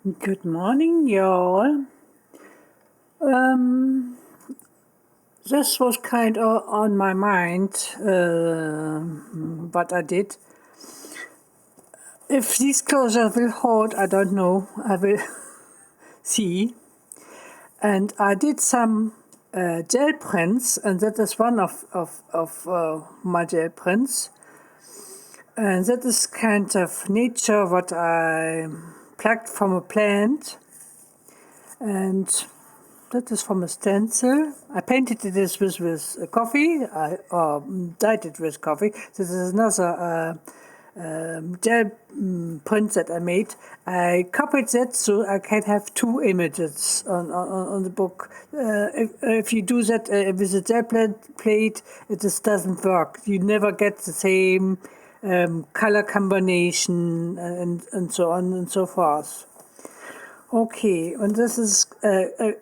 Good morning, y'all. Um, this was kind of on my mind, what I did. If these clothes will hold, I don't know. I will see. And I did some gel prints, and that is one of my gel prints. And that is kind of nature what I plucked from a plant. And that is from a stencil. I painted it with coffee, or dyed it with coffee. This is another gel print that I made. I copied that so I can have two images on the book. If you do that with a gel plate, it just doesn't work. You never get the same color combination and so on and so forth. Okay, and this is kind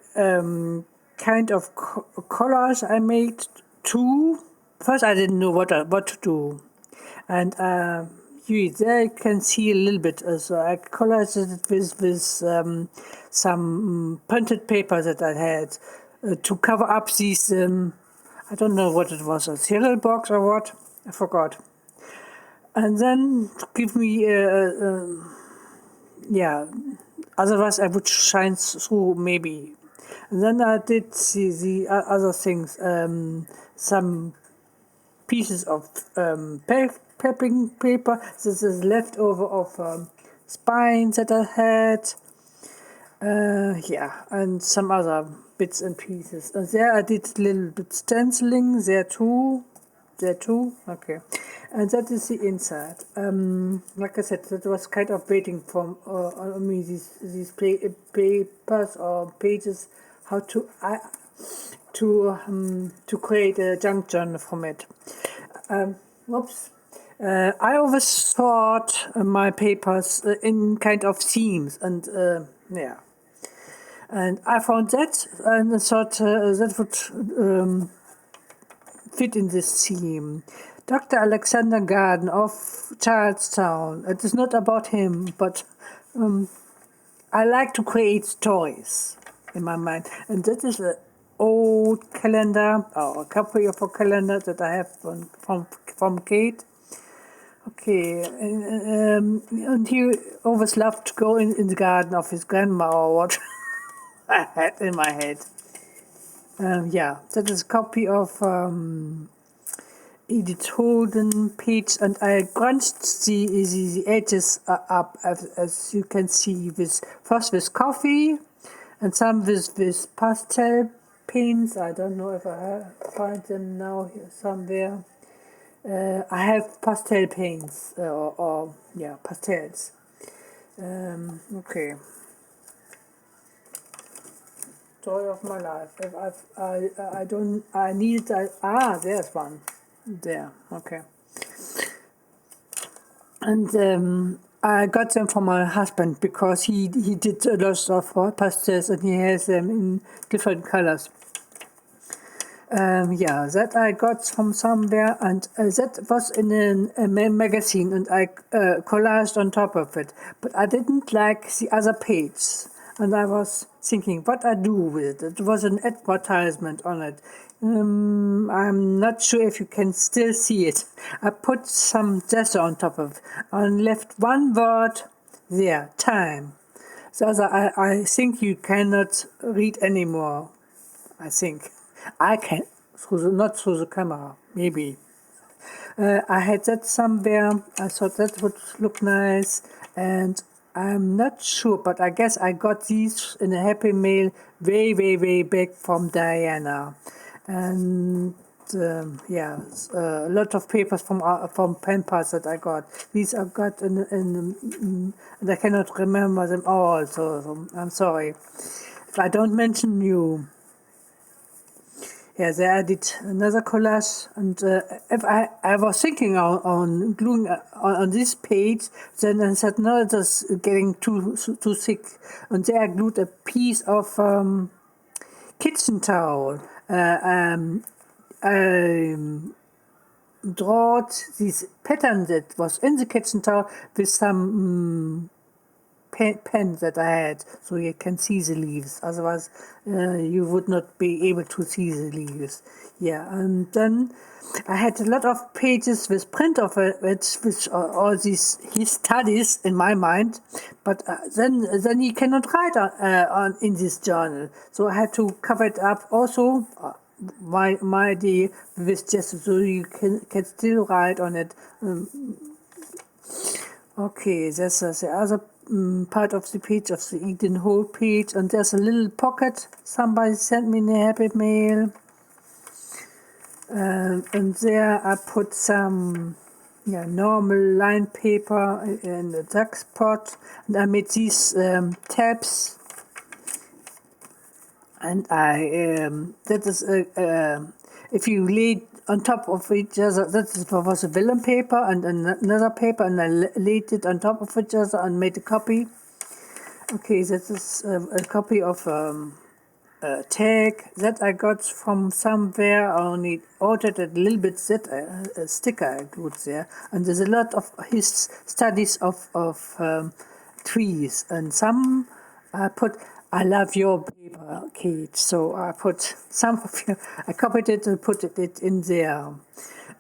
of collage I made too. First, I didn't know what to do, and you there can see a little bit. So I collaged it with some printed paper that I had to cover up these. I don't know what it was, a cereal box or what. I forgot. And then to give me yeah. Otherwise, I would shine through maybe. And then I did the other things, some pieces of packing paper. This is leftover of spines that I had. Yeah, and some other bits and pieces. And there I did a little bit stenciling there too. There too? Okay. And that is the inside. Like I said, that was kind of waiting for on me, these papers or pages, how to create a junk journal from it. Whoops. I always thought my papers in kind of themes, and yeah. And I found that, and I thought that would fit in this theme. Dr. Alexander Garden of Charlestown. It is not about him, but I like to create stories in my mind. And that is an old calendar, or a copy of a calendar that I have from Kate. Okay, and he always loved to go in the garden of his grandma or what I had in my head. Yeah, that is a copy of Edith Holden page, and I crunched the edges up, as you can see, first with coffee and some with pastel paints. I don't know if I find them now here somewhere. I have pastel paints, or yeah, pastels. Okay. Joy of my life. If I don't, I need, there's one. There, okay. And I got them from my husband because he did a lot of pastels and he has them in different colors. Yeah, that I got from somewhere, and that was in a magazine, and I collaged on top of it. But I didn't like the other page, and I was thinking what I do with it. It was an advertisement on it. I'm not sure if you can still see it. I put some gesso on top of it and left one word there, time. The other, I think you cannot read anymore. I think. I can, not through the camera, maybe. I had that somewhere. I thought that would look nice, and I'm not sure, but I guess I got these in a happy mail way back from Diana, and yeah, a lot of papers from pen pals that I got. These I got and I cannot remember them all, so I'm sorry if I don't mention you. Yeah, there I did another collage, and if I was thinking on gluing on this page, then I said no, it is getting too thick, and there I glued a piece of kitchen towel. I drawed this pattern that was in the kitchen towel with some pen that I had, so you can see the leaves. Otherwise, you would not be able to see the leaves. Yeah, and then I had a lot of pages with print of it, which are all these his studies in my mind. But then he cannot write on in this journal, so I had to cover it up also. My idea with just so you can still write on it. Okay, that's the other part of the page of the Eden whole page, and there's a little pocket somebody sent me in a happy mail, and there I put some normal line paper in the duck pot, and I made these tabs, and I that is if you lay on top of each other, that was a vellum paper and another paper, and I laid it on top of each other and made a copy. Okay, that is a copy of a tag that I got from somewhere. I only ordered a little bit that a sticker I glued there, and there's a lot of his studies of trees, and some I put. I love your paper, Kate. So I put some of you. I copied it and put it in there.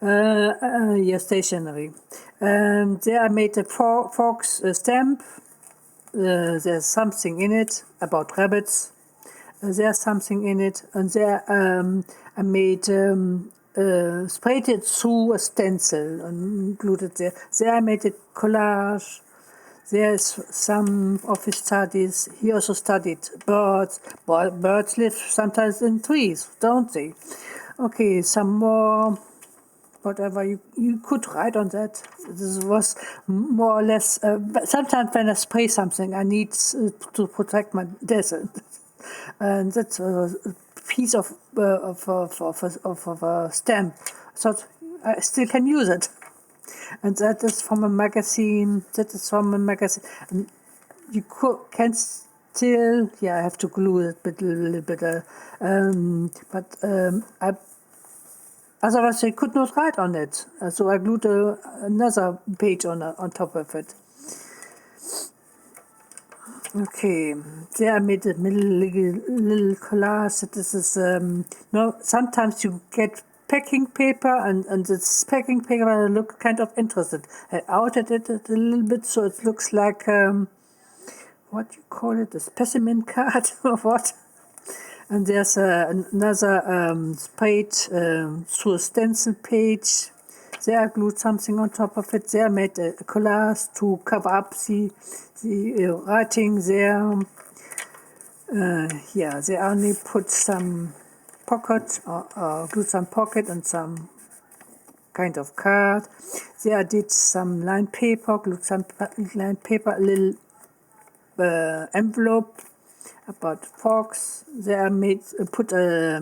Your stationery. There I made a fox stamp. There's something in it about rabbits. There's something in it, and there I made sprayed it through a stencil and glued it there. There I made a collage. There's some of his studies. He also studied birds. Birds live sometimes in trees, don't they? Okay, some more, whatever you could write on that. This was more or less, sometimes when I spray something, I need to protect my desert. And that's a piece of a stamp. So I still can use it. And that is from a magazine. And you can still, I have to glue it a little bit. Otherwise I could not write on it. So I glued another page on top of it. Okay, there I made a little collage. This is sometimes you get packing paper, and this packing paper look kind of interested. I outed it a little bit so it looks like what you call it, a specimen card or what. And there's another page through a stencil page. There I glued something on top of it. There I made a collage to cover up the writing there. They only put some pocket or glued some pocket and some kind of card. There I did some lined paper, glued some lined paper, a little envelope about fox. There I put a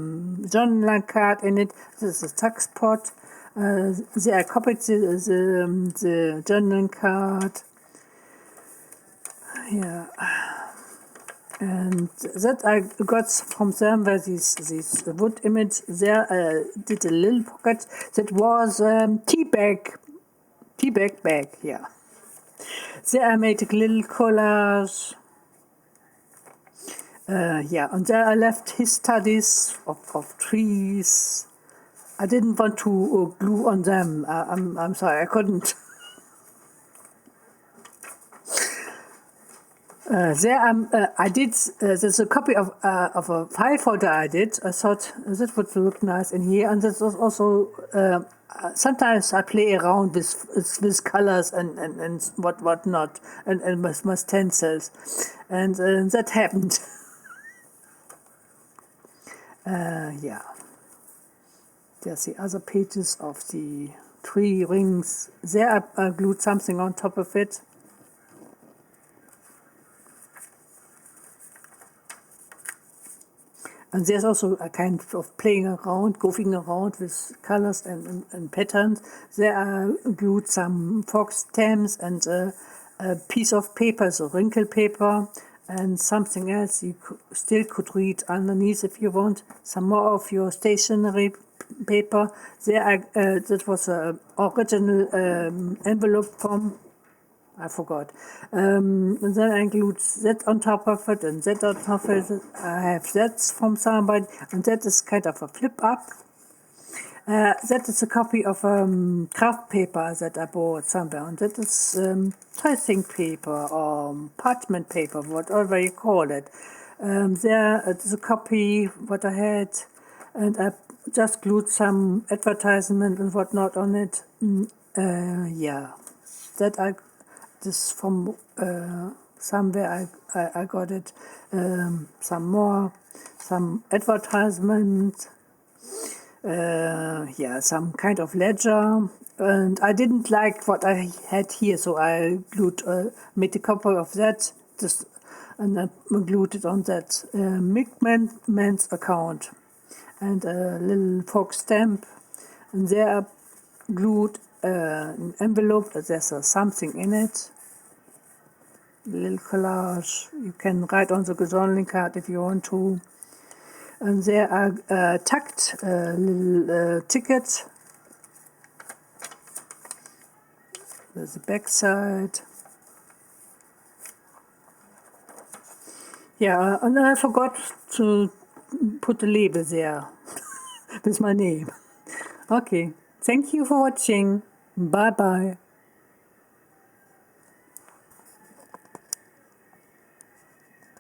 journal card in it. This is a tax pot. There I copied the journal card. Yeah. And that I got from them where this wood image. There I did a little pocket that was tea bag bag. Yeah. There I made a little collage. And there I left his studies of trees. I didn't want to glue on them. I'm sorry, I couldn't. I did. There's a copy of a file folder I did. I thought that would look nice in here, and this was also. Sometimes I play around with colors and what not, and with my stencils, and that happened. There's the other pages of the tree rings. There I glued something on top of it. And there's also a kind of playing around, goofing around with colors and patterns. There I glued some fox stamps and a piece of paper, so wrinkle paper, and something else you still could read underneath if you want. Some more of your stationery paper. There that was an original envelope from I forgot. And then I glued that on top of it and that on top of it. I have that from somebody, and that is kind of a flip up. That is a copy of craft paper that I bought somewhere, and that is tracing paper or parchment paper, whatever you call it. There it is a copy what I had, and I just glued some advertisement and whatnot on it. Yeah, that I this from somewhere I got it. Some advertisement. Yeah, some kind of ledger, and I didn't like what I had here, so I glued, made a copy of that, just, and I glued it on that Man's account, and a little fork stamp, and there I glued an envelope. There's something in it, a little collage. You can write on the Gesonnen card if you want to. And there I tucked a little ticket. There's the back side. Yeah, and I forgot to put the label there with my name. Okay, thank you for watching. Bye bye.